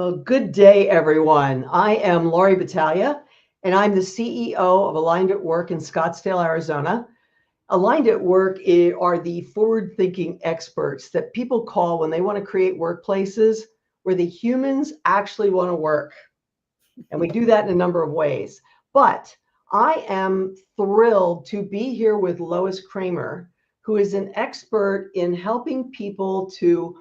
Well, good day, everyone. I am Laurie Battaglia, and I'm the CEO of Aligned at Work in Scottsdale, Arizona. Aligned at Work are the forward-thinking experts that people call when they want to create workplaces where the humans actually want to work. And we do that in a number of ways. But I am thrilled to be here with Lois Kramer, who is an expert in helping people to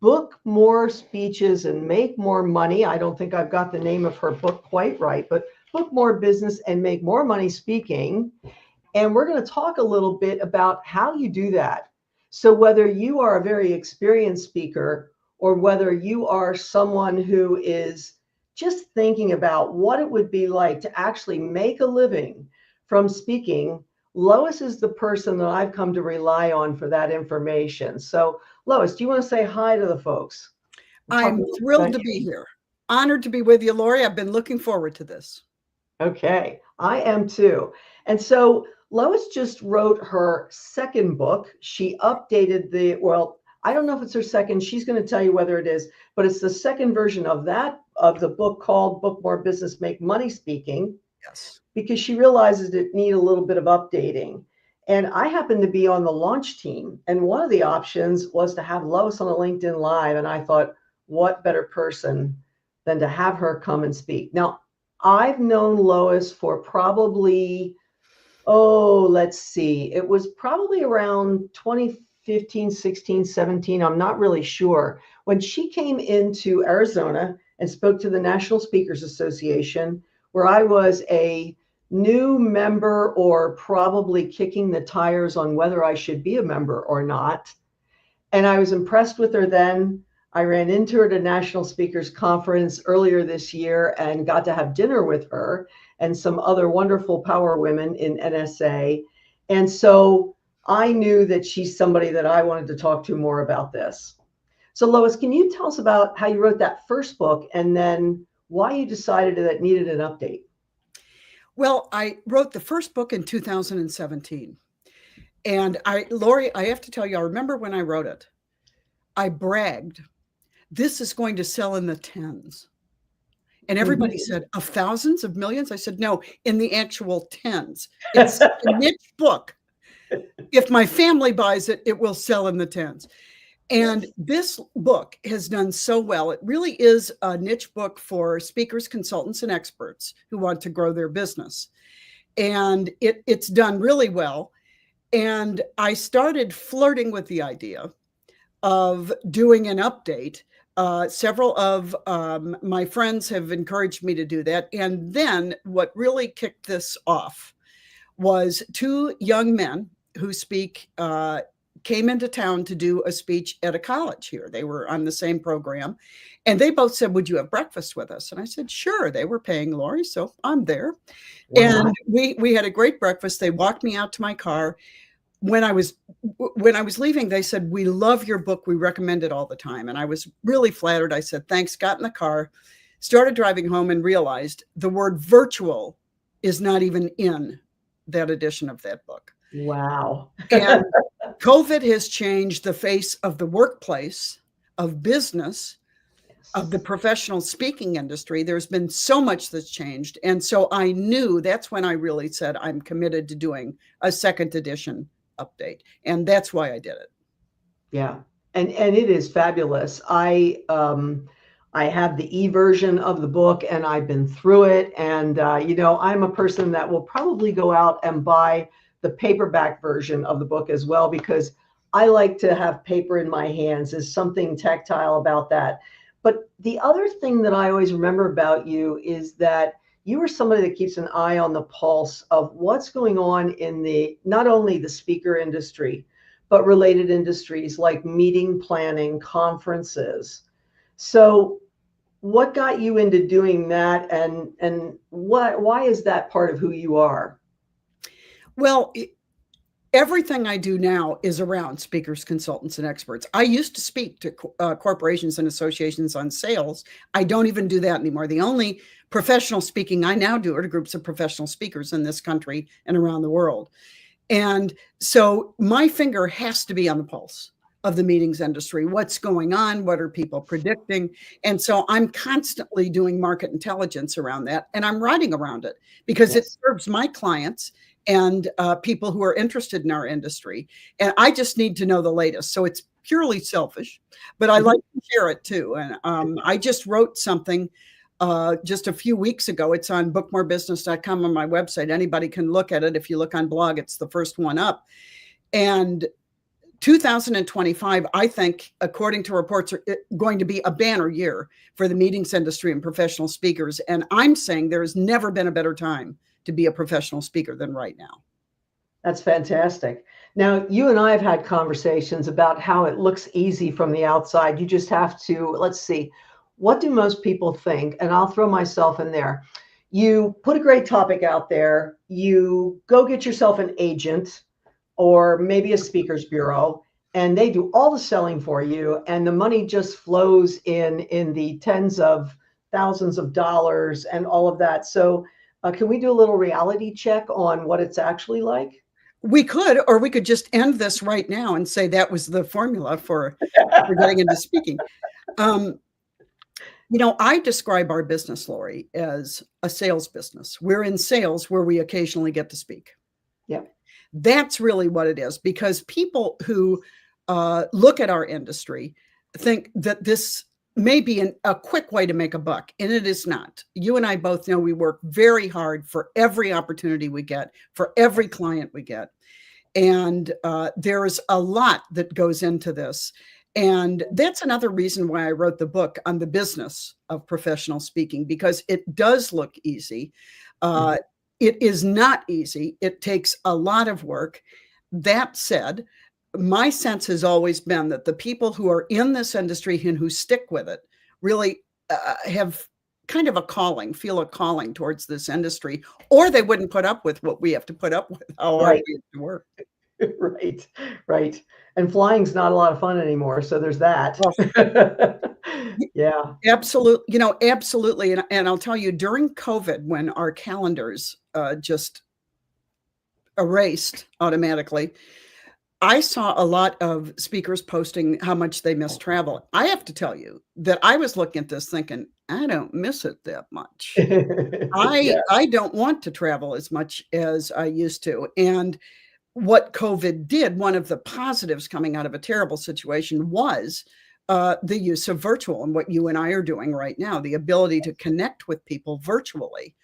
book more speeches and make more money. I don't think I've got the name of her book quite right, but book more business and make more money speaking. And we're going to talk a little bit about how you do that. So whether you are a very experienced speaker or whether you are someone who is just thinking about what it would be like to actually make a living from speaking, Lois is the person that I've come to rely on for that information. So Lois, do you want to say hi to the folks? I'm thrilled to be here. Honored to be with you, Laurie. I've been looking forward to this. Okay, I am too. And so Lois just wrote her second book. She updated I don't know if it's her second. She's going to tell you whether it is, but it's the second version of the book called Book More Business, Make Money Speaking. Yes. Because she realizes it need a little bit of updating. And I happened to be on the launch team. And one of the options was to have Lois on a LinkedIn Live. And I thought, what better person than to have her come and speak? Now, I've known Lois for probably, let's see, it was probably around 2015, 16, 17. I'm not really sure. When she came into Arizona and spoke to the National Speakers Association, where I was a new member or probably kicking the tires on whether I should be a member or not. And I was impressed with her then. I ran into her at a National Speakers Conference earlier this year and got to have dinner with her and some other wonderful power women in NSA. And so I knew that she's somebody that I wanted to talk to more about this. So Lois, can you tell us about how you wrote that first book and then why you decided that it needed an update? Well, I wrote the first book in 2017. And Laurie, I have to tell you, I remember when I wrote it, I bragged, this is going to sell in the tens. And everybody said, of thousands, of millions? I said, no, in the actual tens. It's a niche book. If my family buys it, it will sell in the tens. And this book has done so well. It really is a niche book for speakers, consultants, and experts who want to grow their business. And it's done really well. And I started flirting with the idea of doing an update. Several of my friends have encouraged me to do that. And then what really kicked this off was two young men who speak came into town to do a speech at a college here. They were on the same program. And they both said, would you have breakfast with us? And I said, sure. They were paying Laurie, so I'm there. Wow. And we had a great breakfast. They walked me out to my car. When I was leaving, they said, we love your book. We recommend it all the time. And I was really flattered. I said, thanks, got in the car, started driving home and realized the word virtual is not even in that edition of that book. Wow. And COVID has changed the face of the workplace, of business, of the professional speaking industry. There's been so much that's changed. And so I knew that's when I really said, I'm committed to doing a second edition update. And that's why I did it. Yeah. And it is fabulous. I have the e-version of the book and I've been through it. And, I'm a person that will probably go out and buy the paperback version of the book as well, because I like to have paper in my hands. There's something tactile about that. But the other thing that I always remember about you is that you are somebody that keeps an eye on the pulse of what's going on in not only the speaker industry, but related industries like meeting planning, conferences. So what got you into doing that, and why is that part of who you are? Well, everything I do now is around speakers, consultants, and experts. I used to speak to corporations and associations on sales. I don't even do that anymore. The only professional speaking I now do are to groups of professional speakers in this country and around the world. And so my finger has to be on the pulse of the meetings industry. What's going on? What are people predicting? And so I'm constantly doing market intelligence around that, and I'm writing around it because it serves my clients and people who are interested in our industry. And I just need to know the latest. So it's purely selfish, but I like to share it too. And I just wrote something just a few weeks ago. It's on bookmorebusiness.com on my website. Anybody can look at it. If you look on blog, it's the first one up. And 2025, I think, according to reports, are going to be a banner year for the meetings industry and professional speakers. And I'm saying there has never been a better time to be a professional speaker than right now. That's fantastic. Now, you and I have had conversations about how it looks easy from the outside. You just have to, let's see, what do most people think? And I'll throw myself in there. You put a great topic out there, you go get yourself an agent or maybe a speakers bureau, and they do all the selling for you, and the money just flows in the tens of thousands of dollars and all of that. So can we do a little reality check on what it's actually like? We could, or we could just end this right now and say that was the formula for getting into speaking. I describe our business, Laurie, as a sales business. We're in sales where we occasionally get to speak. Yeah. That's really what it is, because people who look at our industry think that this may be a quick way to make a buck, and it is not. You and I both know we work very hard for every opportunity we get, for every client we get. And there is a lot that goes into this. And that's another reason why I wrote the book on the business of professional speaking, because it does look easy. It is not easy. It takes a lot of work. That said, my sense has always been that the people who are in this industry and who stick with it really have kind of feel a calling towards this industry, or they wouldn't put up with what we have to put up with, how hard we have to work. Right. And flying's not a lot of fun anymore. So there's that. Yeah. Absolutely. Absolutely. And I'll tell you, during COVID, when our calendars just erased automatically, I saw a lot of speakers posting how much they miss travel. I have to tell you that I was looking at this thinking, I don't miss it that much. I don't want to travel as much as I used to. And what COVID did, one of the positives coming out of a terrible situation, was the use of virtual, and what you and I are doing right now, the ability to connect with people virtually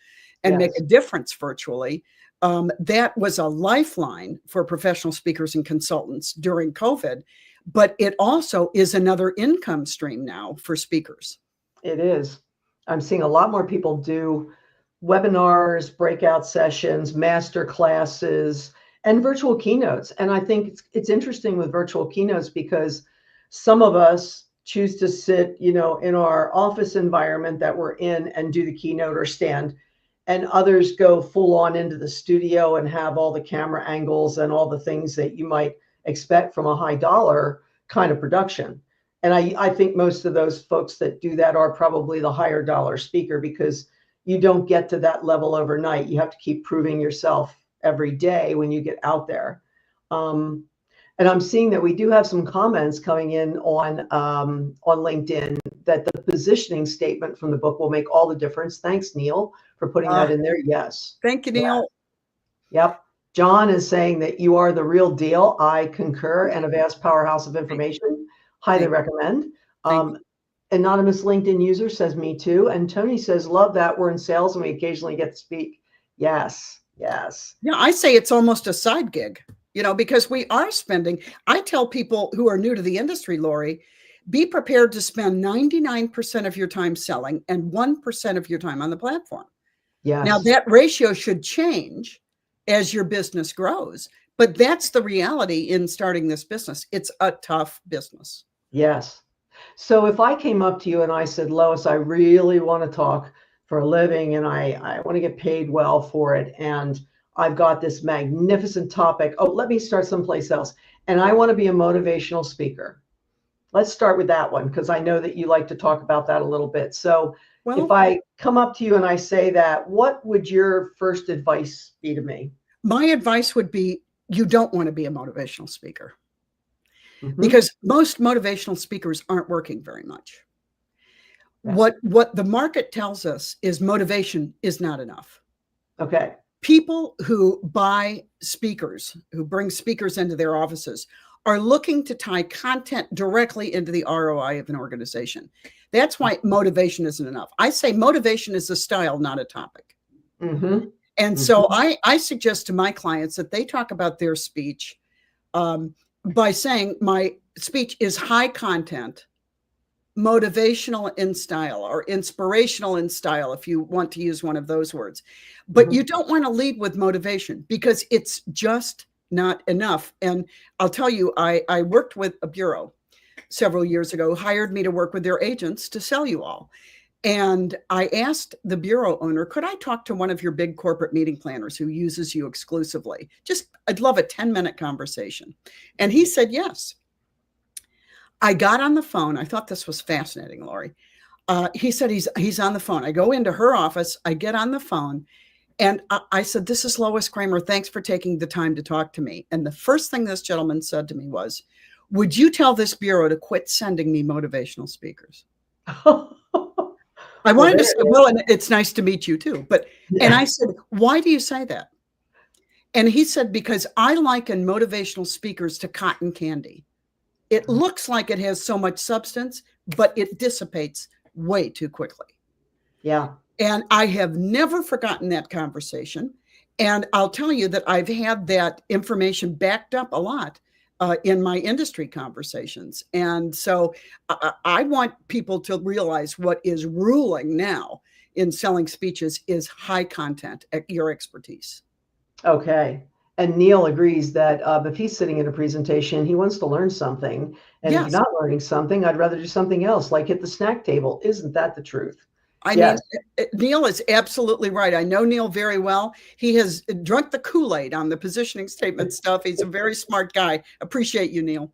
and make a difference virtually. That was a lifeline for professional speakers and consultants during COVID, but it also is another income stream now for speakers. It is. I'm seeing a lot more people do webinars, breakout sessions, master classes, and virtual keynotes. And I think it's interesting with virtual keynotes because some of us choose to sit, in our office environment that we're in and do the keynote or stand. And others go full on into the studio and have all the camera angles and all the things that you might expect from a high dollar kind of production. And I think most of those folks that do that are probably the higher dollar speaker, because you don't get to that level overnight. You have to keep proving yourself every day when you get out there. And I'm seeing that we do have some comments coming in on LinkedIn that the positioning statement from the book will make all the difference. Thanks, Neil, for putting that in there. Yes. Thank you, Neil. Yep. John is saying that you are the real deal. I concur, and a vast powerhouse of information. Highly recommend. Anonymous LinkedIn user says, me too. And Tony says, love that. We're in sales and we occasionally get to speak. Yes. Yeah, I say it's almost a side gig, because we are spending. I tell people who are new to the industry, Laurie, be prepared to spend 99% of your time selling and 1% of your time on the platform. Yes. Now that ratio should change as your business grows, but that's the reality in starting this business. It's a tough business. Yes. So if I came up to you and I said, Lois, I really want to talk for a living and I want to get paid well for it, and I've got this magnificent topic. Oh, let me start someplace else. And I want to be a motivational speaker. Let's start with that one, because I know that you like to talk about that a little bit. So if I come up to you and I say that, what would your first advice be to me? My advice would be, you don't want to be a motivational speaker. because most motivational speakers aren't working very much. Yeah. What the market tells us is motivation is not enough. Okay. People who buy speakers, who bring speakers into their offices, are looking to tie content directly into the ROI of an organization. That's why motivation isn't enough. I say motivation is a style, not a topic. And so I suggest to my clients that they talk about their speech by saying, my speech is high content, motivational in style, or inspirational in style, if you want to use one of those words. But you don't want to lead with motivation, because it's just not enough. And I'll tell you, I worked with a bureau several years ago, hired me to work with their agents to sell you all. And I asked the bureau owner, could I talk to one of your big corporate meeting planners who uses you exclusively? I'd love a 10-minute conversation. And he said yes. I got on the phone. I thought this was fascinating, Laurie. He said he's on the phone. I go into her office. I get on the phone, and I said, "This is Lois Kramer. Thanks for taking the time to talk to me." And the first thing this gentleman said to me was, "Would you tell this bureau to quit sending me motivational speakers?" I wanted to say, "Well, and it's nice to meet you too." And I said, "Why do you say that?" And he said, "Because I liken motivational speakers to cotton candy. It looks like it has so much substance, but it dissipates way too quickly." Yeah. And I have never forgotten that conversation. And I'll tell you that I've had that information backed up a lot in my industry conversations. And so I want people to realize what is ruling now in selling speeches is high content, your expertise. Okay. And Neil agrees that if he's sitting in a presentation, he wants to learn something. And if you're not learning something, I'd rather do something else, like hit the snack table. Isn't that the truth? I mean, Neil is absolutely right. I know Neil very well. He has drunk the Kool-Aid on the positioning statement stuff. He's a very smart guy. Appreciate you, Neil.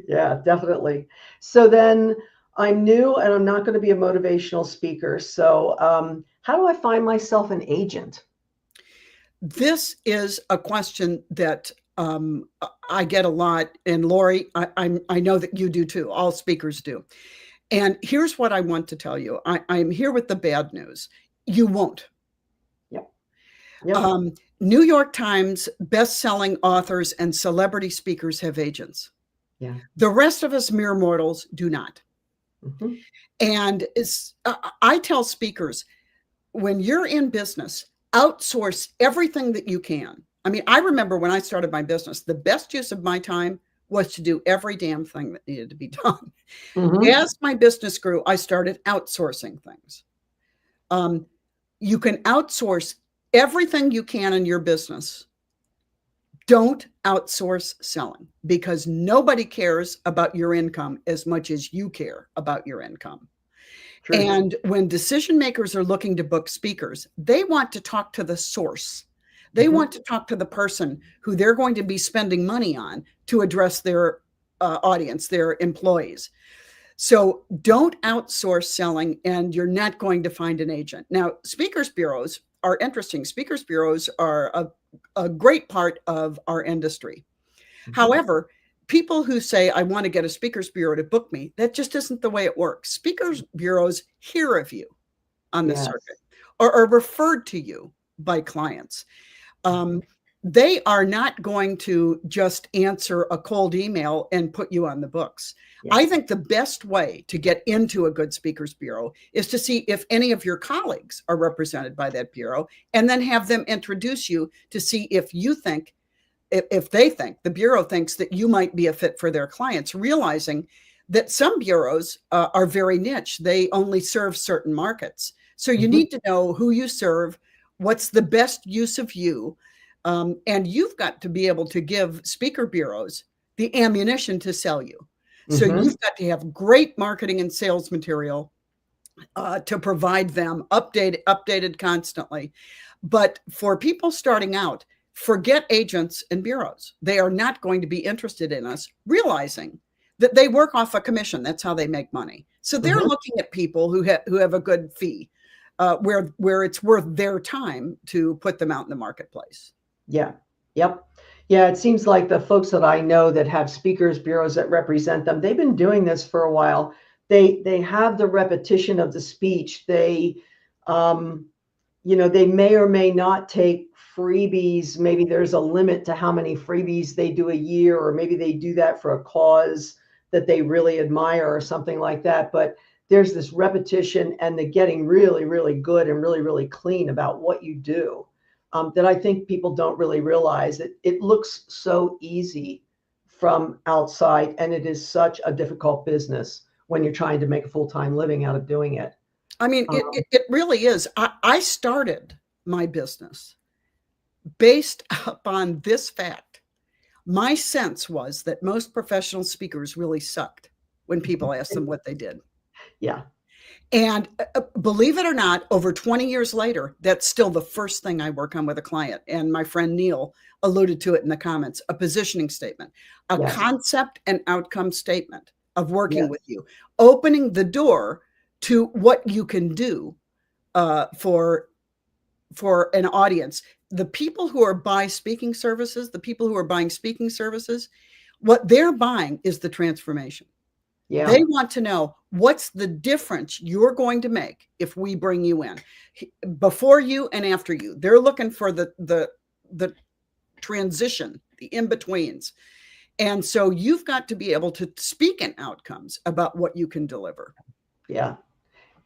Yeah, definitely. So then I'm new and I'm not going to be a motivational speaker. So how do I find myself an agent? This is a question that I get a lot. And Laurie, I know that you do too. All speakers do. And here's what I want to tell you. I'm here with the bad news. You won't. Yep. New York Times best-selling authors and celebrity speakers have agents. Yeah. The rest of us mere mortals do not. And I tell speakers, when you're in business, outsource everything that you can. I mean, I remember when I started my business, the best use of my time was to do every damn thing that needed to be done. As my business grew, I started outsourcing things. You can outsource everything you can in your business. Don't outsource selling, because nobody cares about your income as much as you care about your income. True. And when decision makers are looking to book speakers, they want to talk to the source. They want to talk to the person who they're going to be spending money on to address their audience, their employees. So don't outsource selling, and you're not going to find an agent. Now, speakers bureaus are interesting. Speakers bureaus are a great part of our industry. However, people who say, I want to get a speakers bureau to book me, that just isn't the way it works. Speakers bureaus hear of you on the circuit or are referred to you by clients. They are not going to just answer a cold email and put you on the books. I think the best way to get into a good speakers bureau is to see if any of your colleagues are represented by that bureau, and then have them introduce you to see if you think, if they think, the bureau thinks that you might be a fit for their clients, realizing that some bureaus are very niche. They only serve certain markets. So you need to know who you serve, what's the best use of you. And you've got to be able to give speaker bureaus the ammunition to sell you. So you've got to have great marketing and sales material to provide them updated constantly. But for people starting out, forget agents and bureaus. They are not going to be interested in us, realizing that they work off a commission. That's how they make money. So they're looking at people who have a good fee, where it's worth their time to put them out in the marketplace. Yeah. Yep. Yeah, it seems like the folks that I know that have speakers bureaus that represent them, they've been doing this for a while. They have the repetition of the speech. Um, they may or may not take freebies. Maybe there's a limit to how many freebies they do a year, or maybe they do that for a cause that they really admire or something like that. But there's this repetition and the getting really, really good and really, really clean about what you do, that I think people don't really realize. It looks so easy from outside, and it is such a difficult business when you're trying to make a full-time living out of doing it. I mean, it really is. I started my business based upon this fact. My sense was that most professional speakers really sucked when people asked them what they did. Yeah. And believe it or not, over 20 years later, that's still the first thing I work on with a client. And my friend Neil alluded to it in the comments, a positioning statement, a Yes. concept and outcome statement of working Yes. with you, opening the door to what you can do for an audience. The people who are buying speaking services, what they're buying is the transformation. Yeah. They want to know what's the difference you're going to make if we bring you in, before you and after you. They're looking for the transition, the in-betweens. And so you've got to be able to speak in outcomes about what you can deliver. Yeah.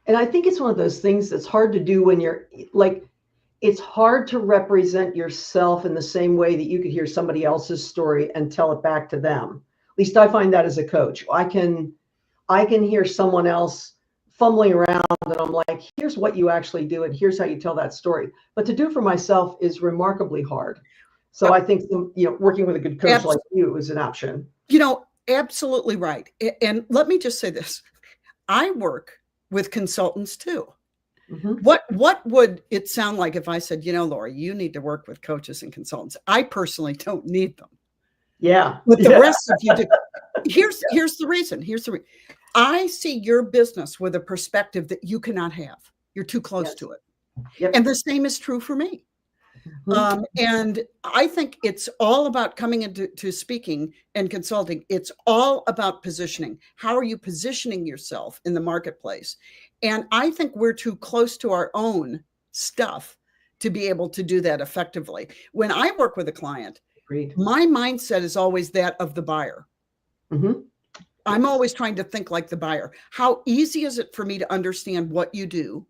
And I think it's one of those things that's hard to do when you're like, it's hard to represent yourself in the same way that you could hear somebody else's story and tell it back to them. At least I find that as a coach. I can hear someone else fumbling around and I'm like, here's what you actually do and here's how you tell that story. But to do for myself is remarkably hard. So I think, working with a good coach like you is an option. Absolutely right. And let me just say this. I work with consultants too. Mm-hmm. What would it sound like if I said, Laurie, you need to work with coaches and consultants? I personally don't need them. Yeah. But the rest of you do. Here's the reason. I see your business with a perspective that you cannot have. You're too close to it. Yep. And the same is true for me. Mm-hmm. And I think it's all about coming into speaking and consulting. It's all about positioning. How are you positioning yourself in the marketplace? And I think we're too close to our own stuff to be able to do that effectively. When I work with a client, agreed, my mindset is always that of the buyer. Mm-hmm. I'm always trying to think like the buyer. How easy is it for me to understand what you do,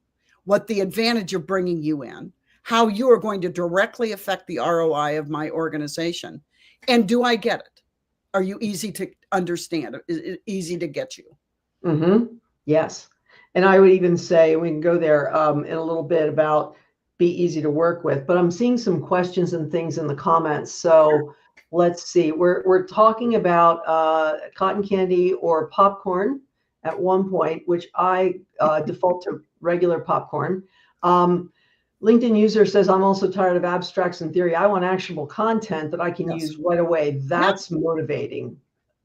what the advantage of bringing you in, how you are going to directly affect the ROI of my organization? And do I get it? Are you easy to understand? Is it easy to get you? Mm-hmm. Yes. And I would even say, we can go there in a little bit about be easy to work with, but I'm seeing some questions and things in the comments. So let's see, we're talking about cotton candy or popcorn at one point, which I default to regular popcorn. LinkedIn user says, I'm also tired of abstracts and theory. I want actionable content that I can use right away. That's motivating.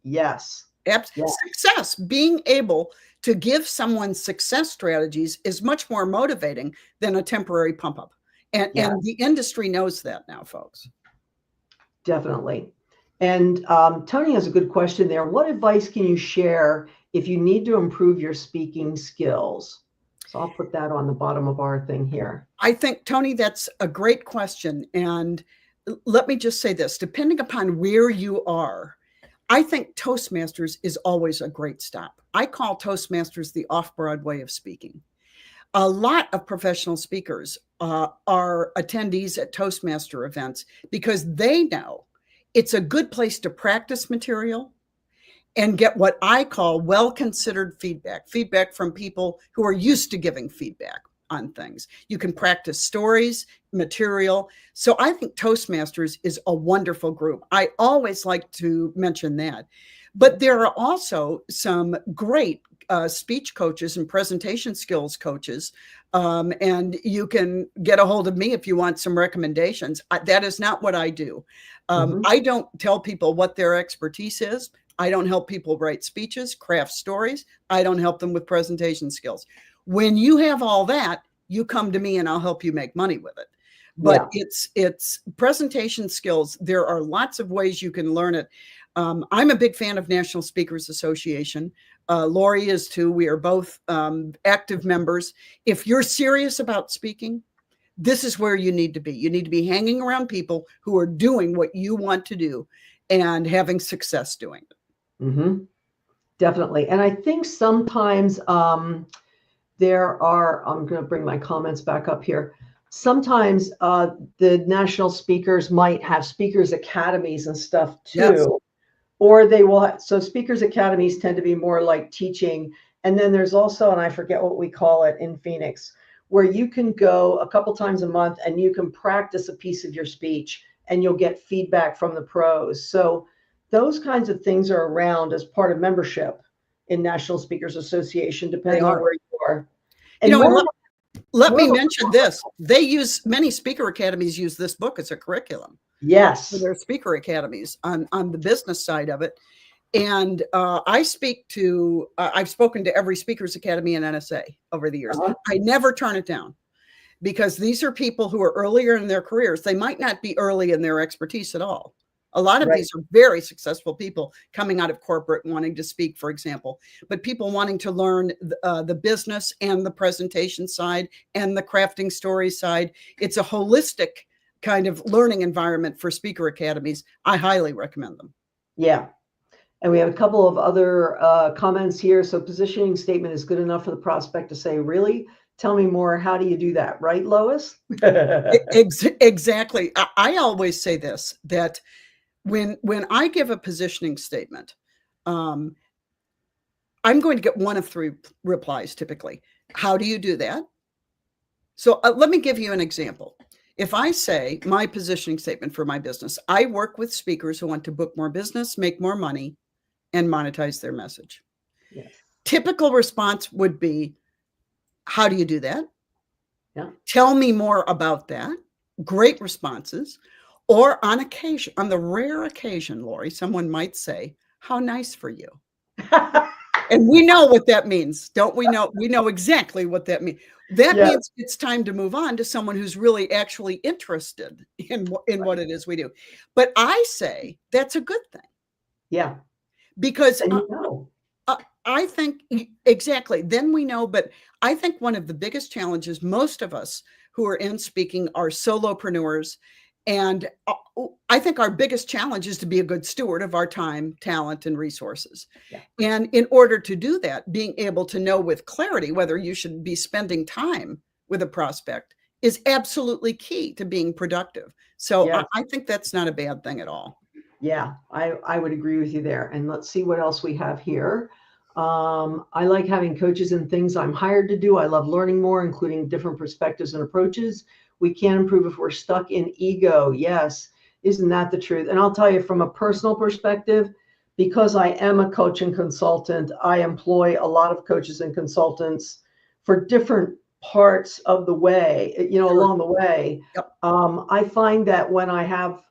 Yes. Success, being able to give someone success strategies is much more motivating than a temporary pump up. And the industry knows that now, folks. Definitely. And Tony has a good question there. What advice can you share if you need to improve your speaking skills? So I'll put that on the bottom of our thing here. I think, Tony, that's a great question. And let me just say this, depending upon where you are, I think Toastmasters is always a great stop. I call Toastmasters the off-Broadway of speaking. A lot of professional speakers are attendees at Toastmaster events because they know it's a good place to practice material and get what I call well-considered feedback from people who are used to giving feedback on things. You can practice stories, material. So I think Toastmasters is a wonderful group. I always like to mention that. But there are also some great speech coaches and presentation skills coaches. And you can get a hold of me if you want some recommendations. That is not what I do. I don't tell people what their expertise is. I don't help people write speeches, craft stories. I don't help them with presentation skills. When you have all that, you come to me and I'll help you make money with it. but Yeah. it's presentation skills. There are lots of ways you can learn it. I'm a big fan of National Speakers Association. Laurie is too. We are both active members. If you're serious about speaking, this is where you need to be. You need to be hanging around people who are doing what you want to do and having success doing it. Mm-hmm. Definitely. And I think sometimes there are, I'm going to bring my comments back up here. Sometimes the national speakers might have speakers academies and stuff Yes. too. Or they will, so speakers academies tend to be more like teaching. And then there's also, and I forget what we call it in Phoenix, where you can go a couple times a month and you can practice a piece of your speech and you'll get feedback from the pros. So those kinds of things are around as part of membership in National Speakers Association, They depending on are. where you are. You And know, and let more me of mention this. They use, many speaker academies use this book as a curriculum for yes. their speaker academies on the business side of it. And I've spoken to every Speakers Academy in NSA over the years. Uh-huh. I never turn it down because these are people who are earlier in their careers. They might not be early in their expertise at all. A lot of Right. these are very successful people coming out of corporate wanting to speak, for example, but people wanting to learn the business and the presentation side and the crafting story side. It's a holistic kind of learning environment for speaker academies. I highly recommend them. Yeah. And we have a couple of other comments here. So positioning statement is good enough for the prospect to say, really? Tell me more. How do you do that? Right, Lois? Exactly. I always say this, that when I give a positioning statement, I'm going to get one of three replies typically. How do you do that? So let me give you an example. If I say my positioning statement for my business, I work with speakers who want to book more business, make more money, and monetize their message. Yes. Typical response would be, how do you do that? Yeah. Tell me more about that. Great responses. Or on occasion, on the rare occasion, Laurie, someone might say, how nice for you. And we know what that means, don't we? We know exactly what that means. That Yes. means it's time to move on to someone who's really actually interested in what it is we do. But I say that's a good thing. Yeah. Because And you know. I think exactly. Then we know, but I think one of the biggest challenges, most of us who are in speaking are solopreneurs. And I think our biggest challenge is to be a good steward of our time, talent, and resources. Yeah. And in order to do that, being able to know with clarity whether you should be spending time with a prospect is absolutely key to being productive. So Yes. I think that's not a bad thing at all. Yeah, I would agree with you there. And let's see what else we have here. I like having coaches and things I'm hired to do. I love learning more, including different perspectives and approaches. We can improve if we're stuck in ego. Yes, isn't that the truth? And I'll tell you from a personal perspective, because I am a coach and consultant, I employ a lot of coaches and consultants for different parts of the way, Sure. along the way. Yep. I find that when I have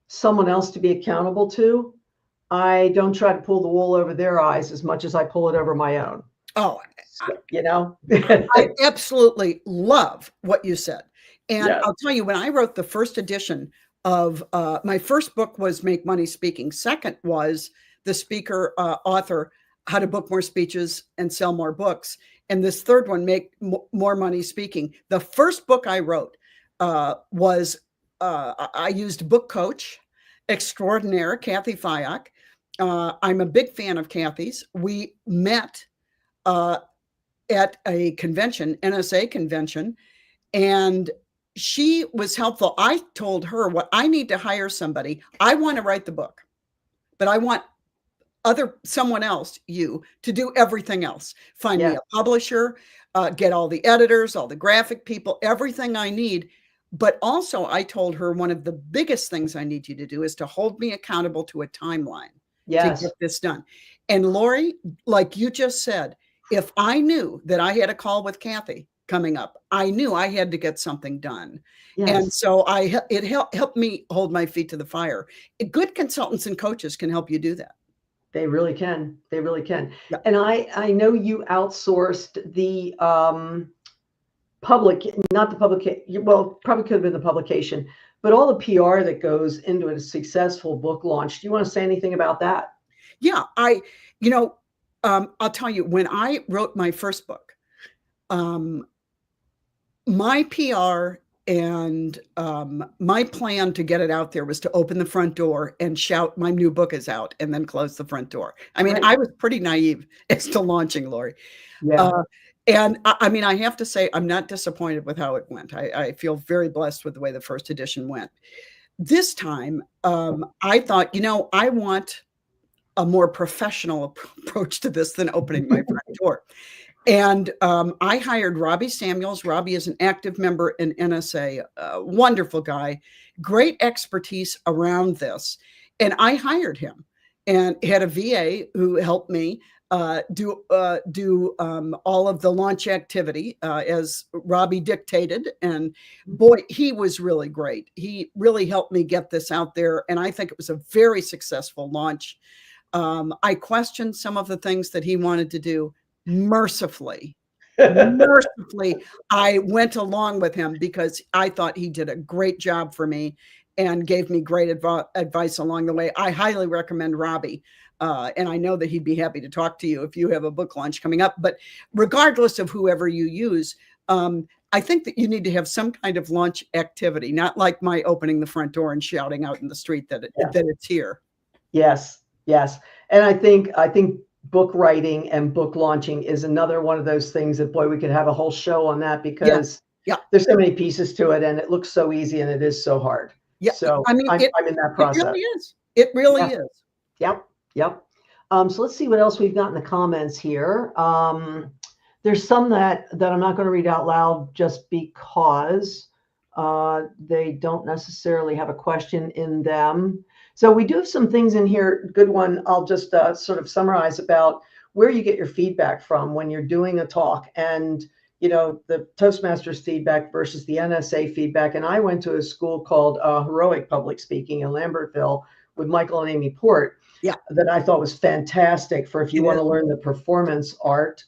someone else to be accountable to, I don't try to pull the wool over their eyes as much as I pull it over my own. Oh, I absolutely love what you said. And Yes. I'll tell you, when I wrote the first edition of my first book was Make Money Speaking. Second was the speaker author, How to Book More Speeches and Sell More Books. And this third one, Make More Money Speaking. The first book I wrote was, I used book coach extraordinaire, Kathy Fyock. I'm a big fan of Kathy's. We met at a convention, NSA convention, and she was helpful. I told her, what I need to hire somebody. I want to write the book, but I want someone else, you, to do everything else. Find me a publisher, get all the editors, all the graphic people, everything I need. But also I told her, one of the biggest things I need you to do is to hold me accountable to a timeline to get this done. And Laurie, like you just said, if I knew that I had a call with Kathy coming up, I knew I had to get something done. Yes. And so it helped me hold my feet to the fire. Good consultants and coaches can help you do that. They really can. They really can. Yeah. And I know you outsourced the not the publication, well, probably could have been the publication, but all the PR that goes into a successful book launch. Do you want to say anything about that? Yeah, I'll tell you, when I wrote my first book, my PR and my plan to get it out there was to open the front door and shout, "My new book is out," and then close the front door. I mean, Right. I was pretty naive as to launching, Laurie. Yeah. And I mean, I have to say, I'm not disappointed with how it went. I feel very blessed with the way the first edition went. This time, I thought, I want a more professional approach to this than opening my front door. And I hired Robbie Samuels. Robbie is an active member in NSA, a wonderful guy, great expertise around this. And I hired him and had a VA who helped me do all of the launch activity as Robbie dictated. And boy, he was really great. He really helped me get this out there. And I think it was a very successful launch. I questioned some of the things that he wanted to do. Mercifully, I went along with him because I thought he did a great job for me and gave me great advice along the way. I highly recommend Robbie. And I know that he'd be happy to talk to you if you have a book launch coming up. But regardless of whoever you use, I think that you need to have some kind of launch activity, not like my opening the front door and shouting out in the street that it's here. Yes, yes. And I think book writing and book launching is another one of those things that, boy, we could have a whole show on that because there's so many pieces to it and it looks so easy and it is so hard. Yeah. So I mean, I'm in that process. It really is. It really is. Yep. So let's see what else we've got in the comments here. There's some that I'm not going to read out loud just because they don't necessarily have a question in them. So we do have some things in here. Good one. I'll just sort of summarize about where you get your feedback from when you're doing a talk and, the Toastmasters feedback versus the NSA feedback. And I went to a school called Heroic Public Speaking in Lambertville with Michael and Amy Port that I thought was fantastic for if you want to learn the performance art,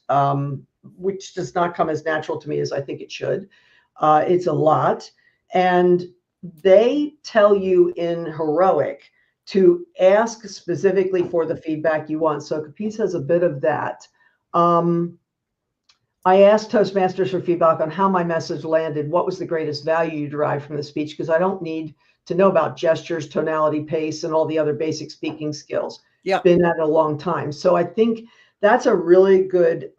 which does not come as natural to me as I think it should. It's a lot. And they tell you in Heroic to ask specifically for the feedback you want. So Capiz has a bit of that. I asked Toastmasters for feedback on how my message landed. What was the greatest value you derived from the speech? Because I don't need to know about gestures, tonality, pace, and all the other basic speaking skills. Yeah. Been at it a long time. So I think that's a really good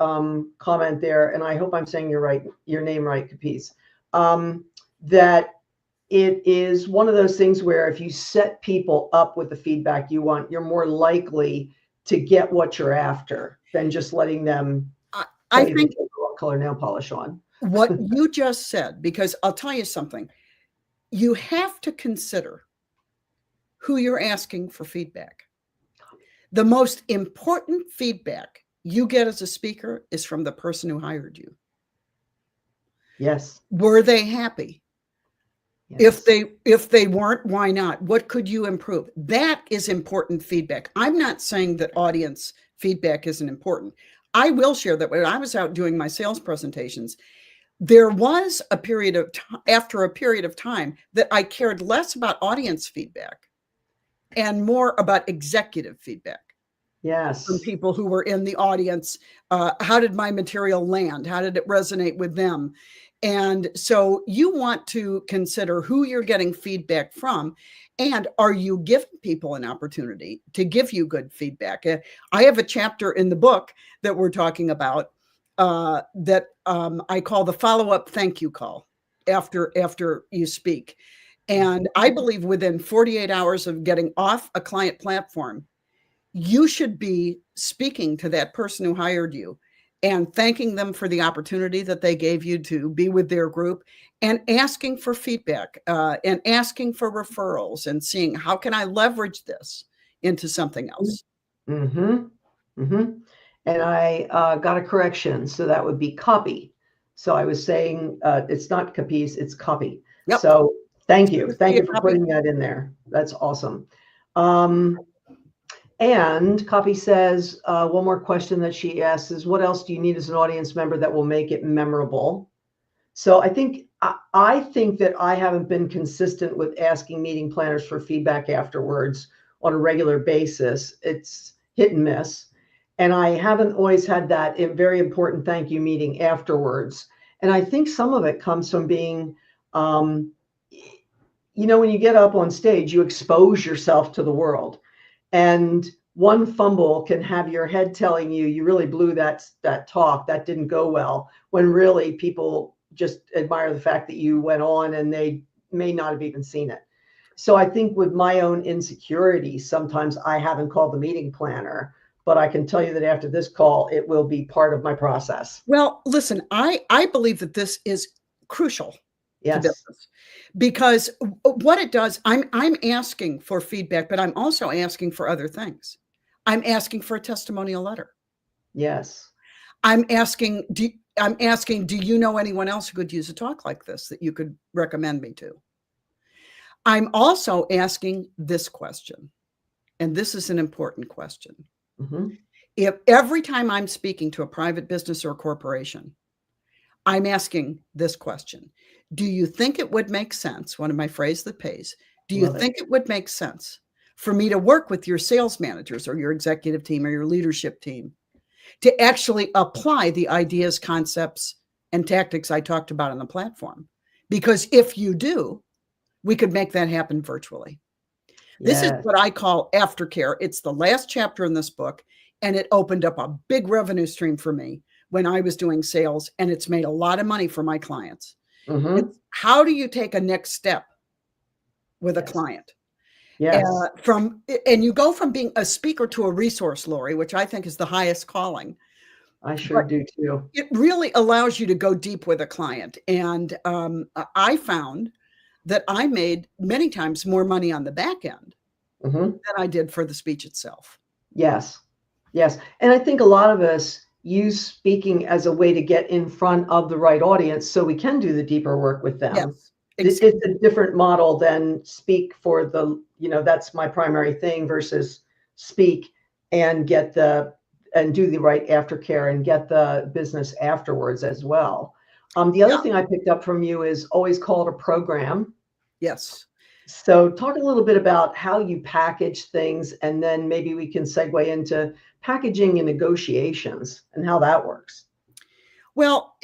comment there. And I hope I'm saying your name right, Capiz. That it is one of those things where if you set people up with the feedback you want, you're more likely to get what you're after than just letting them I think color nail polish on. What you just said, because I'll tell you something, you have to consider who you're asking for feedback. The most important feedback you get as a speaker is from the person who hired you. Yes. Were they happy? Yes. If they weren't, why not? What could you improve? That is important feedback. I'm not saying that audience feedback isn't important. I will share that when I was out doing my sales presentations, there was a period of time, after a period of time, that I cared less about audience feedback and more about executive feedback. Yes. From people who were in the audience. How did my material land? How did it resonate with them? And so you want to consider who you're getting feedback from, and are you giving people an opportunity to give you good feedback? I have a chapter in the book that we're talking about that I call the follow-up thank you call after you speak. And I believe within 48 hours of getting off a client platform, you should be speaking to that person who hired you and thanking them for the opportunity that they gave you to be with their group and asking for feedback and asking for referrals and seeing how can I leverage this into something else. Mm-hmm. Mm-hmm. And I got a correction. So that would be copy. So I was saying it's not Capiz, it's copy. Yep. So thank you. Thank you for putting that in there. That's awesome. And Copy says, one more question that she asks is, what else do you need as an audience member that will make it memorable? So I think that I haven't been consistent with asking meeting planners for feedback afterwards on a regular basis. It's hit and miss. And I haven't always had that very important thank you meeting afterwards. And I think some of it comes from being, um, when you get up on stage, you expose yourself to the world. And one fumble can have your head telling you really blew that talk, that didn't go well, when really people just admire the fact that you went on and they may not have even seen it. So I think with my own insecurity, sometimes I haven't called the meeting planner, but I can tell you that after this call, it will be part of my process. Well, listen, I believe that this is crucial to Yes. business, because what it does, I'm asking for feedback, but I'm also asking for other things. I'm asking for a testimonial letter. Yes. I'm asking, do you know anyone else who could use a talk like this that you could recommend me to? I'm also asking this question, and this is an important question. Mm-hmm. If every time I'm speaking to a private business or corporation, I'm asking this question: do you think it would make sense? One of my phrases that pays. Do you think it would make sense for me to work with your sales managers or your executive team or your leadership team to actually apply the ideas, concepts, and tactics I talked about on the platform? Because if you do, we could make that happen virtually. This is what I call aftercare. It's the last chapter in this book, and it opened up a big revenue stream for me when I was doing sales, and it's made a lot of money for my clients. Mm-hmm. How do you take a next step with a client? Yes. And you go from being a speaker to a resource, Laurie, which I think is the highest calling. I sure do too. It really allows you to go deep with a client. And I found that I made many times more money on the back end than I did for the speech itself. Yes. Yes. And I think a lot of us use speaking as a way to get in front of the right audience so we can do the deeper work with them. Yes, exactly. It's a different model than speak for that's my primary thing, versus speak and do the right aftercare and get the business afterwards as well. The other thing I picked up from you is always call it a program. Yes. So talk a little bit about how you package things, and then maybe we can segue into packaging and negotiations and how that works. Well,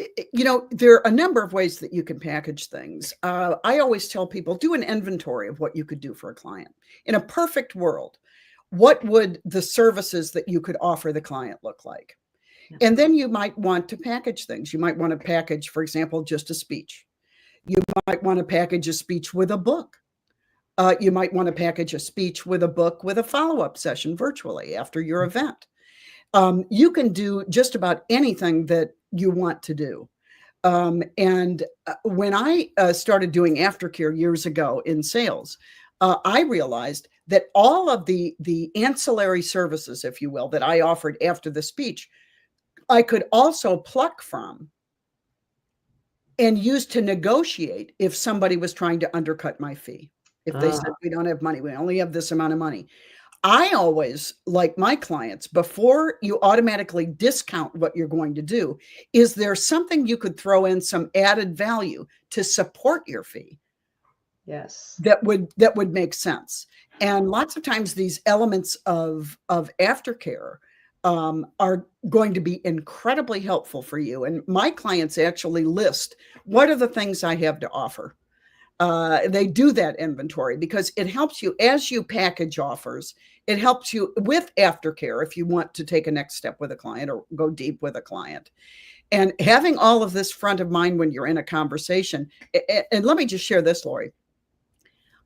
there are a number of ways that you can package things. I always tell people, do an inventory of what you could do for a client. In a perfect world, what would the services that you could offer the client look like? Yeah. And then you might want to package things. You might want to package, for example, just a speech. You might want to package a speech with a book. You might want to package a speech with a book with a follow-up session virtually after your event. You can do just about anything that you want to do. And when I started doing aftercare years ago in sales, I realized that all of the ancillary services, if you will, that I offered after the speech, I could also pluck from and use to negotiate if somebody was trying to undercut my fee. If they said, we don't have money, we only have this amount of money. I always like my clients, before you automatically discount what you're going to do, is there something you could throw in, some added value to support your fee? Yes. That would make sense. And lots of times these elements of aftercare are going to be incredibly helpful for you. And my clients actually list, what are the things I have to offer? They do that inventory because it helps you as you package offers. It helps you with aftercare if you want to take a next step with a client or go deep with a client. And having all of this front of mind when you're in a conversation. And let me just share this, Laurie.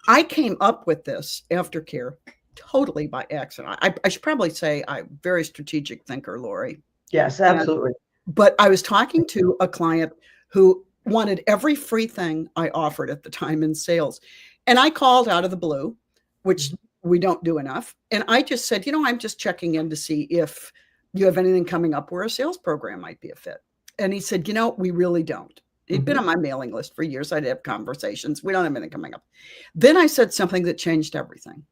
I came up with this aftercare totally by accident. I should probably say I'm a very strategic thinker, Laurie. Yes, absolutely. But I was talking to a client who wanted every free thing I offered at the time in sales. And I called out of the blue, which we don't do enough. And I just said, I'm just checking in to see if you have anything coming up where a sales program might be a fit. And he said, we really don't. He'd been on my mailing list for years. I'd have conversations. We don't have anything coming up. Then I said something that changed everything.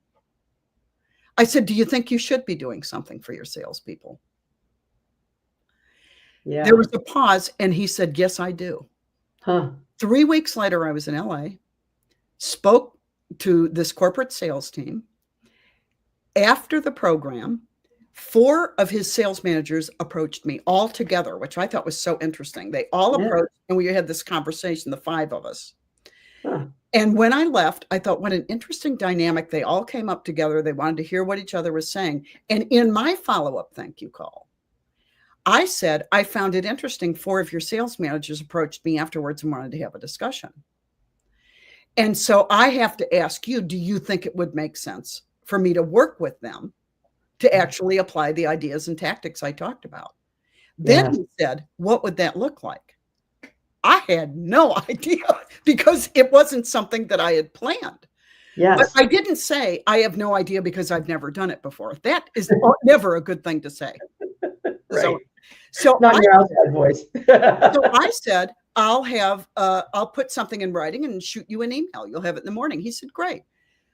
I said, do you think you should be doing something for your salespeople? Yeah. There was a pause, and he said, yes, I do. Huh. 3 weeks later, I was in LA, spoke to this corporate sales team. After the program, 4 of his sales managers approached me all together, which I thought was so interesting. They all Yeah. approached, and we had this conversation, the 5 of us. Huh. And when I left, I thought, what an interesting dynamic. They all came up together. They wanted to hear what each other was saying. And in my follow-up thank you call, I said, I found it interesting. 4 of your sales managers approached me afterwards and wanted to have a discussion. And so I have to ask you, do you think it would make sense for me to work with them to actually apply the ideas and tactics I talked about? Then Yes. he said, what would that look like? I had no idea because it wasn't something that I had planned. But Yes. I didn't say, I have no idea because I've never done it before. That is never a good thing to say. Right. So Not in your outside voice. I said, I'll put something in writing and shoot you an email. You'll have it in the morning. He said, great.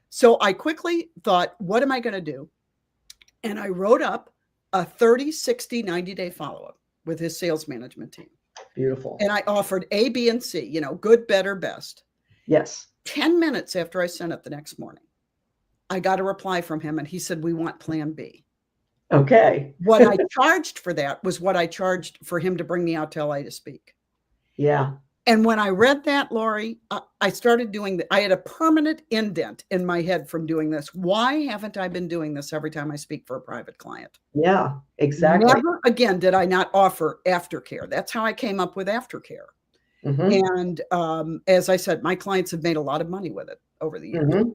So I quickly thought, what am I going to do? And I wrote up a 30, 60, 90-day follow-up with his sales management team. Beautiful. And I offered A, B, and C, good, better, best. Yes. 10 minutes after I sent it the next morning, I got a reply from him and he said, we want plan B. Okay. What I charged for that was what I charged for him to bring me out to LA to speak. Yeah. And when I read that, Laurie, I started doing I had a permanent indent in my head from doing this. Why haven't I been doing this every time I speak for a private client? Yeah, exactly. Never again did I not offer aftercare. That's how I came up with aftercare. And as I said, my clients have made a lot of money with it over the years.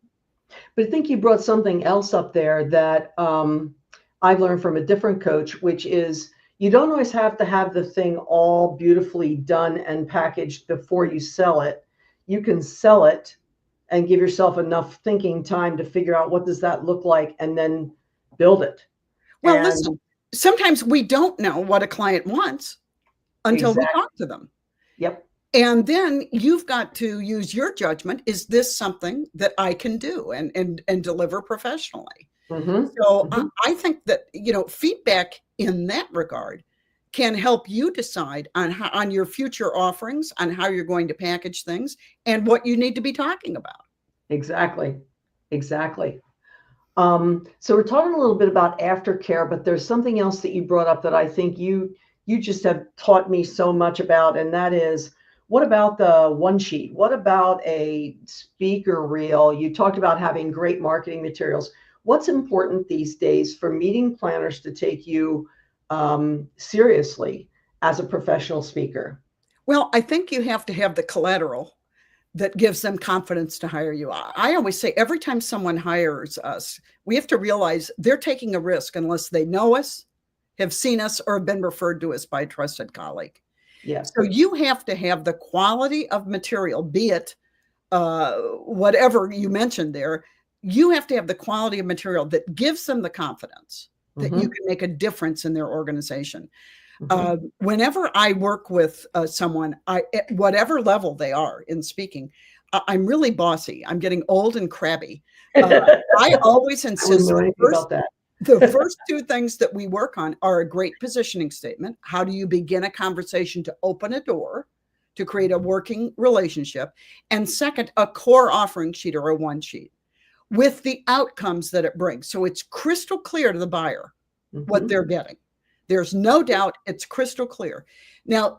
But I think you brought something else up there that I've learned from a different coach, which is you don't always have to have the thing all beautifully done and packaged before you sell it. You can sell it and give yourself enough thinking time to figure out what does that look like and then build it. Well, listen, sometimes we don't know what a client wants until we talk to them. Yep. And then you've got to use your judgment. Is this something that I can do and deliver professionally? So I think that, feedback in that regard can help you decide on your future offerings, on how you're going to package things and what you need to be talking about. Exactly. Exactly. So we're talking a little bit about aftercare, but there's something else that you brought up that I think you just have taught me so much about, and that is, what about the one sheet? What about a speaker reel? You talked about having great marketing materials. What's important these days for meeting planners to take you seriously as a professional speaker? Well, I think you have to have the collateral that gives them confidence to hire you. I always say every time someone hires us, we have to realize they're taking a risk unless they know us, have seen us, or have been referred to us by a trusted colleague. Yes. So you have to have the quality of material, be it whatever you mentioned there. You have to have the quality of material that gives them the confidence that you can make a difference in their organization. Whenever I work with someone, at whatever level they are in speaking, I'm really bossy. I'm getting old and crabby. I always insist the first 2 things that we work on are a great positioning statement. How do you begin a conversation to open a door, to create a working relationship? And second, a core offering sheet or a one sheet with the outcomes that it brings. So it's crystal clear to the buyer what they're getting. There's no doubt, it's crystal clear. Now,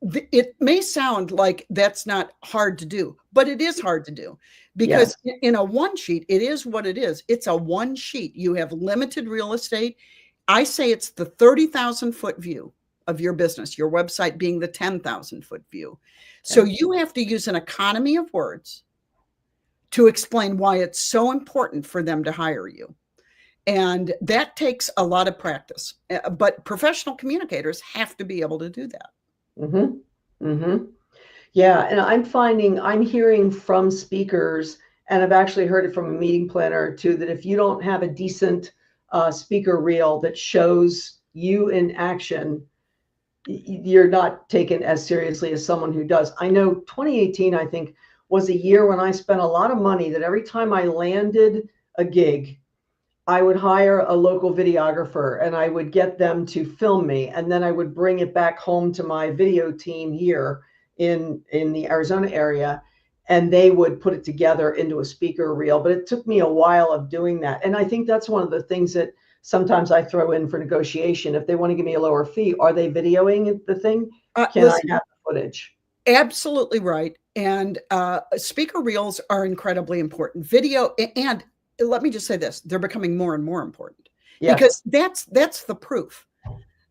it may sound like that's not hard to do, but it is hard to do because in a one sheet, it is what it is. It's a one sheet. You have limited real estate. I say it's the 30,000 foot view of your business, your website being the 10,000 foot view. So you have to use an economy of words to explain why it's so important for them to hire you. And that takes a lot of practice, but professional communicators have to be able to do that. Yeah. And I'm hearing from speakers, and I've actually heard it from a meeting planner or two, that if you don't have a decent speaker reel that shows you in action, you're not taken as seriously as someone who does. I know 2018, I think, was a year when I spent a lot of money that every time I landed a gig, I would hire a local videographer and I would get them to film me. And then I would bring it back home to my video team here in the Arizona area, and they would put it together into a speaker reel. But it took me a while of doing that. And I think that's one of the things that sometimes I throw in for negotiation. If they want to give me a lower fee, are they videoing the thing? Can I Listen, have the footage? absolutely right. And speaker reels are incredibly important. Video, and let me just say this, they're becoming more and more important because Yes. that's the proof.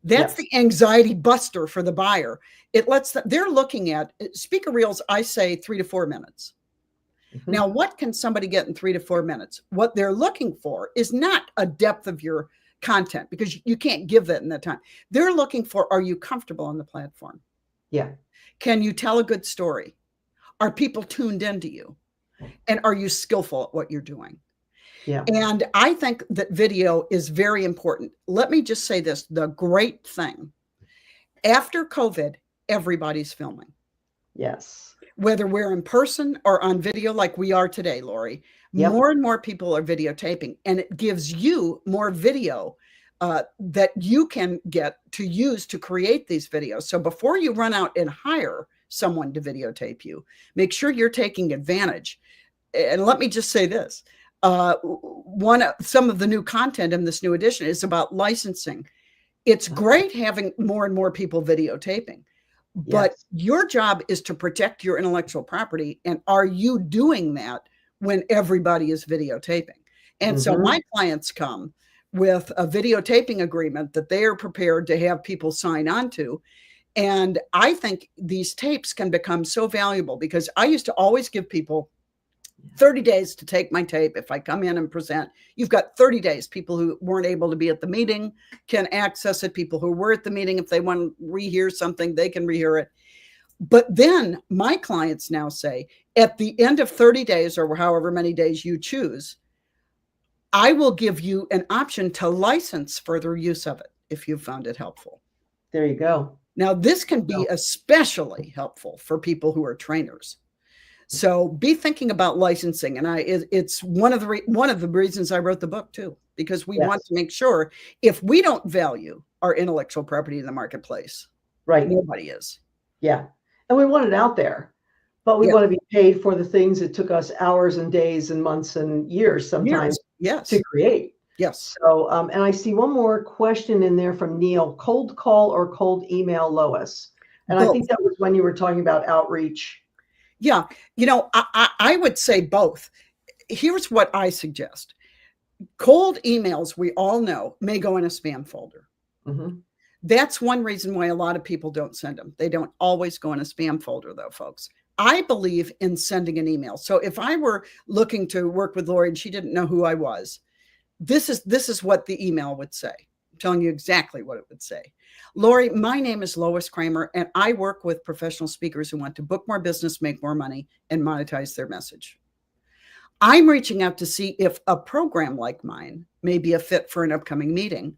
That's the anxiety buster for the buyer. It lets them, they're looking at speaker reels, I say 3 to 4 minutes. Mm-hmm. Now, what can somebody get in 3 to 4 minutes? What they're looking for is not a depth of your content, because you can't give that in that time. They're looking for, are you comfortable on the platform? Yeah. Can you tell a good story? Are people tuned into you? And are you skillful at what you're doing? Yeah. And I think that video is very important. Let me just say this, the great thing, after COVID, everybody's filming. Yes. Whether we're in person or on video like we are today, Laurie, Yep. more and more people are videotaping, and it gives you more video that you can get to use to create these videos. So before you run out and hire someone to videotape you, make sure you're taking advantage. And let me just say this, some of the new content in this new edition is about licensing. It's great having more and more people videotaping, but Yes. your job is to protect your intellectual property. And are you doing that when everybody is videotaping? And so my clients come with a videotaping agreement that they are prepared to have people sign on to. And I think these tapes can become so valuable, because I used to always give people 30 days to take my tape. If I come in and present, you've got 30 days. People who weren't able to be at the meeting can access it. People who were at the meeting, if they want to rehear something, they can rehear it. But then my clients now say, at the end of 30 days, or however many days you choose, I will give you an option to license further use of it if you found it helpful. There you go. Now, this can be especially helpful for people who are trainers. So be thinking about licensing. And it's one of the reasons I wrote the book too, because we want to make sure, if we don't value our intellectual property in the marketplace, right, nobody is. Yeah. And we want it out there, but we want to be paid for the things that took us hours and days and months and years sometimes to create. Yes. So, and I see one more question in there from Neil: cold call or cold email Lois? And I think that was when you were talking about outreach. Yeah. I would say both. Here's what I suggest. Cold emails, we all know, may go in a spam folder. That's one reason why a lot of people don't send them. They don't always go in a spam folder, though, folks. I believe in sending an email. So if I were looking to work with Laurie and she didn't know who I was, this is what the email would say. I'm telling you exactly what it would say. Laurie, my name is Lois Kramer, and I work with professional speakers who want to book more business, make more money, and monetize their message. I'm reaching out to see if a program like mine may be a fit for an upcoming meeting,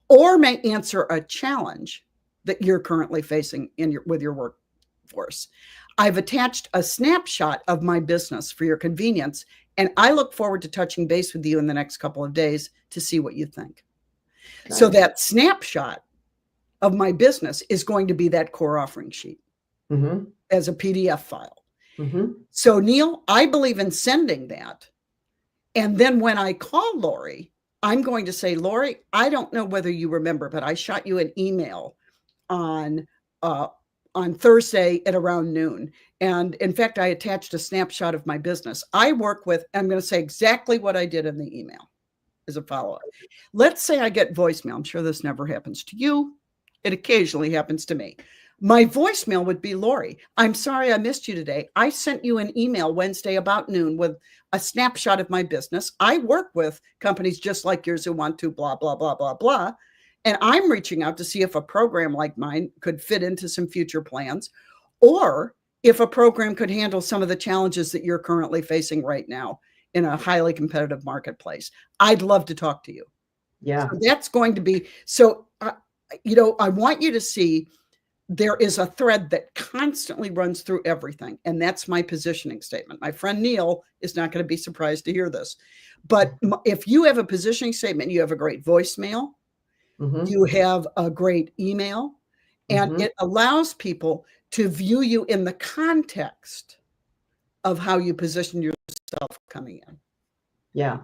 or may answer a challenge that you're currently facing with your workforce. I've attached a snapshot of my business for your convenience, and I look forward to touching base with you in the next couple of days to see what you think. Nice. So that snapshot of my business is going to be that core offering sheet as a PDF file. So Neil, I believe in sending that. And then when I call Laurie, I'm going to say, Laurie, I don't know whether you remember, but I shot you an email on Thursday at around noon. And in fact, I attached a snapshot of my business. I'm going to say exactly what I did in the email as a follow-up. Let's say I get voicemail. I'm sure this never happens to you. It occasionally happens to me. My voicemail would be, Laurie, I'm sorry I missed you today. I sent you an email Wednesday about noon with a snapshot of my business. I work with companies just like yours who want to blah, blah, blah, blah, blah. And I'm reaching out to see if a program like mine could fit into some future plans, or if a program could handle some of the challenges that you're currently facing right now in a highly competitive marketplace. I'd love to talk to you. Yeah. So that's going to be, so, I want you to see there is a thread that constantly runs through everything. And that's my positioning statement. My friend Neil is not going to be surprised to hear this. But if you have a positioning statement, you have a great voicemail, you have a great email, and it allows people to view you in the context of how you position yourself coming in. Yeah.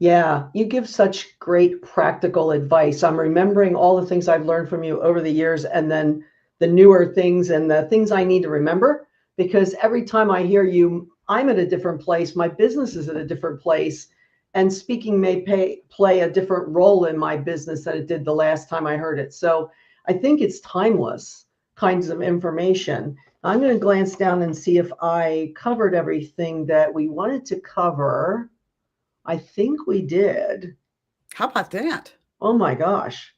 Yeah, you give such great practical advice. I'm remembering all the things I've learned from you over the years, and then the newer things and the things I need to remember, because every time I hear you, I'm at a different place. My business is at a different place, and speaking may play a different role in my business than it did the last time I heard it. So I think it's timeless kinds of information. I'm going to glance down and see if I covered everything that we wanted to cover. I think we did. How about that? Oh my gosh.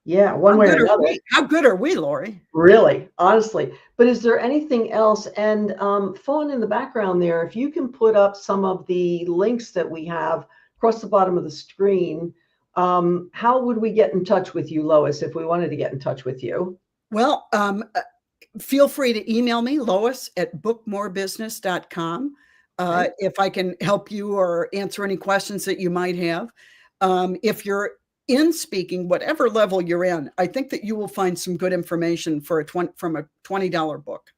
Yeah, one way or another. How good are we, Laurie? Really, honestly. But is there anything else? And Fawn, in the background there, if you can put up some of the links that we have across the bottom of the screen, how would we get in touch with you, Lois, if we wanted to get in touch with you? Well, feel free to email me, lois@bookmorebusiness.com. Okay. If I can help you or answer any questions that you might have. If you're in speaking, whatever level you're in, I think that you will find some good information for from a $20 book.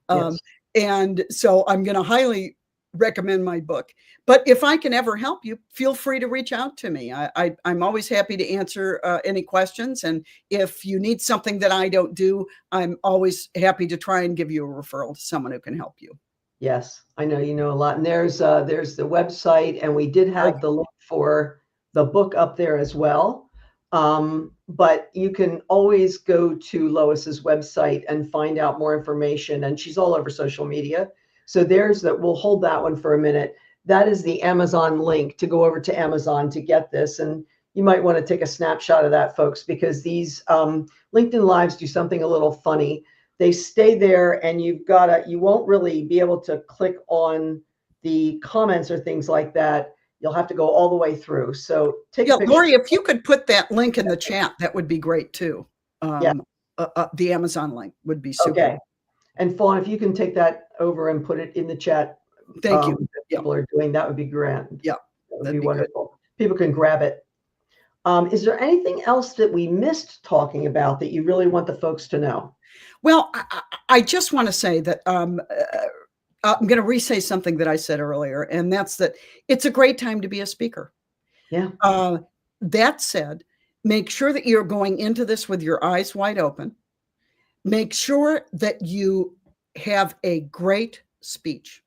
Yes. And so I'm going to highly recommend my book. But if I can ever help you, feel free to reach out to me. I'm always happy to answer any questions. And if you need something that I don't do, I'm always happy to try and give you a referral to someone who can help you. Yes, I know you know a lot. And there's the website, and we did have the link for the book up there as well. But you can always go to Lois's website and find out more information. And she's all over social media. So there's that. We'll hold that one for a minute. That is the Amazon link to go over to Amazon to get this. And you might want to take a snapshot of that, folks, because these LinkedIn Lives do something a little funny. They stay there, and you won't really be able to click on the comments or things like that. You'll have to go all the way through. So take a picture. Laurie, if you could put that link in the chat, that would be great too. Yeah. The Amazon link would be super. Okay. And Fawn, if you can take that over and put it in the chat. Thank you. People are doing that would be grand. Yeah. That would be wonderful. Good. People can grab it. Is there anything else that we missed talking about that you really want the folks to know? Well, I just want to say that I'm going to re-say something that I said earlier, and that's that it's a great time to be a speaker. Yeah. That said, make sure that you're going into this with your eyes wide open. Make sure that you have a great speech.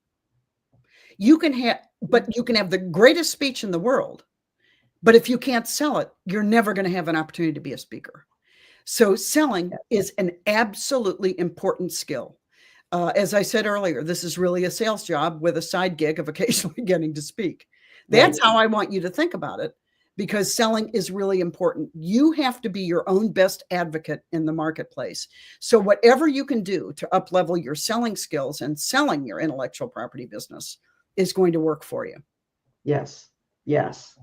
You can have the greatest speech in the world, but if you can't sell it, you're never going to have an opportunity to be a speaker. So selling is an absolutely important skill. As I said earlier, this is really a sales job with a side gig of occasionally getting to speak. That's how I want you to think about it, because selling is really important. You have to be your own best advocate in the marketplace. So whatever you can do to up-level your selling skills and selling your intellectual property business is going to work for you. Yes,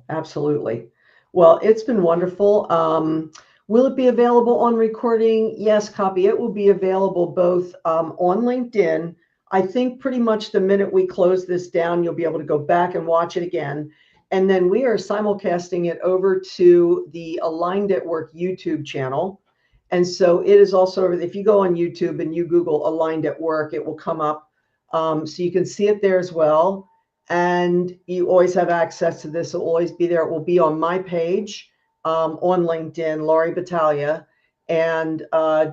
absolutely. Well, it's been wonderful. Will it be available on recording? Yes, copy. It will be available both on LinkedIn. I think pretty much the minute we close this down, you'll be able to go back and watch it again. And then we are simulcasting it over to the Aligned at Work YouTube channel. And so it is also, if you go on YouTube and you Google Aligned at Work, it will come up. So you can see it there as well. And you always have access to this. It'll always be there. It will be on my page. On LinkedIn, Laurie Battaglia, and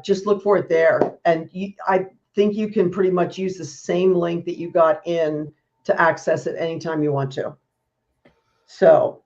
just look for it there. And I think you can pretty much use the same link that you got in to access it anytime you want to. So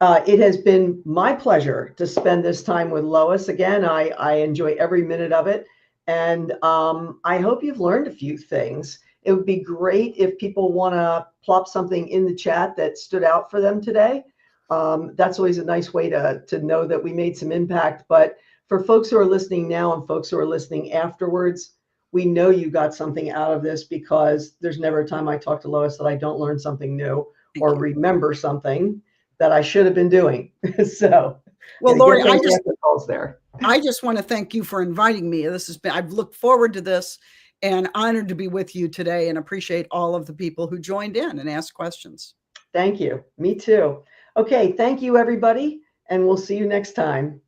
it has been my pleasure to spend this time with Lois. Again, I enjoy every minute of it. And I hope you've learned a few things. It would be great if people want to plop something in the chat that stood out for them today. That's always a nice way to know that we made some impact. But for folks who are listening now and folks who are listening afterwards, we know you got something out of this, because there's never a time I talk to Lois that I don't learn something new or remember something that I should have been doing. So, well, Laurie, I just want to thank you for inviting me. I've looked forward to this and honored to be with you today, and appreciate all of the people who joined in and asked questions. Thank you. Me too. Okay, thank you, everybody, and we'll see you next time.